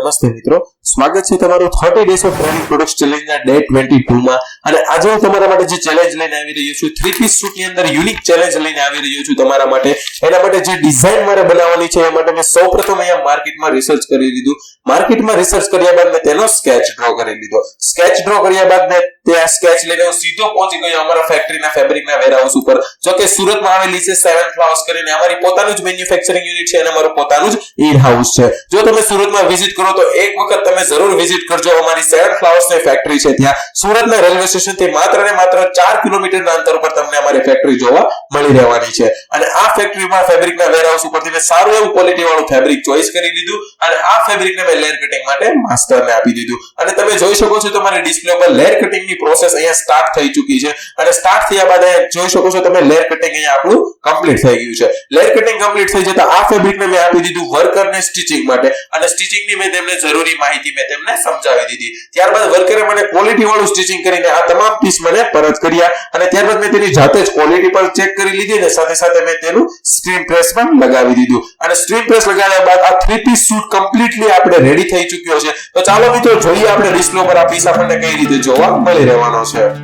નમસ્તે મિત્રો, સ્વાગત છે તમારું 30 days of training product challenge ના ડે 22 માં. અને આજે હું તમારા માટે જે ચેલેન્જ લઈને આવી રહ્યો છું, 3 પીસ સૂટ ની અંદર યુનિક ચેલેન્જ લઈને આવી રહ્યો છું તમારા માટે. એના માટે જે ડિઝાઇન મારે બનાવવાની છે એ માટે મેં સૌપ્રથમ અહીંયા માર્કેટમાં રિસર્ચ કરી લીધું. માર્કેટમાં રિસર્ચ કર્યા બાદ મેં તેનો સ્કેચ ડ્રો કરી લીધો. સ્કેચ ડ્રો કર્યા બાદ મેં તે સ્કેચ લઈને હું સીધો પહોંચી ગયો અમારા ફેક્ટરીના ફેબ્રિકના વેરહાઉસ ઉપર. જો કે સુરતમાં આવેલી છે 7 ફ્લાવર્સ કરીને અમારી પોતાનું જ મેન્યુફેક્ચરિંગ યુનિટ છે અને અમારું પોતાનું જ ઇન હાઉસ છે. જો તમે સુરતમાં વિઝિટ કરો તો એક વખત તમે જરૂર વિઝિટ કરજો. અમારી 7 ફ્લાવર્સ ની ફેક્ટરી છે ત્યાં સુરતના રેલવે સ્ટેશન થી માત્ર ને માત્ર 4 કિલોમીટરના અંતર પર તમને અમારી ફેક્ટરી જોવા મળી રહેવાની છે. અને આ ફેક્ટરીમાં ફેબ્રિકના વેરહાઉસ ઉપરથી મેં સારું એવું ક્વોલિટી વાળું ફેબ્રિક ચોઈસ કરી લીધું અને આ ફેબ્રિકને મેં લેયર કટિંગ માટે માસ્ટરને આપી દીધું. અને તમે જોઈ શકો છો તમારી ડિસ્પ્લે પર લેયર કટિંગ ની પ્રોસેસ અહીંયા સ્ટાર્ટ થઈ ચૂકી છે. અને સ્ટાર્ટ થયા બાદ જોઈ શકો છો તમે લેયર કટિંગ અહીંયા આપણું કમ્પ્લીટ થઈ ગયું છે. લેયર કટિંગ કમ્પ્લીટ થઈ જતા આ ફેબ્રિકને મેં આપી દીધું વર્કરને સ્ટિચિંગ માટે. અને સ્ટિચિંગ ની મેં તેમને જરૂરી માહિતી મેં તેમને સમજાવી દીધી. ત્યારબાદ વર્કરે મને ક્વોલિટી વાળું સ્ટિચિંગ કરીને આ તમામ પીસ મને પરત કર્યા. અને ત્યારબાદ મેં તેની જાતે જ ક્વોલિટી પણ ચેક કરી લીધી અને સાથે સાથે મેં તેનું સ્ટ્રીમ પ્રેસ પણ લગાવી દીધું. અને સ્ટ્રીમ પ્રેસ લગાવ્યા બાદ આ 3 પીસ સૂટ કમ્પ્લીટલી આપણે રેડી થઈ ચૂક્યો છે. તો ચાલો મિત્રો જોઈએ આપણે ડિસ્પ્લે પર આ પીસ આપણને કઈ રીતે જોવા મળી રહેવાનો છે.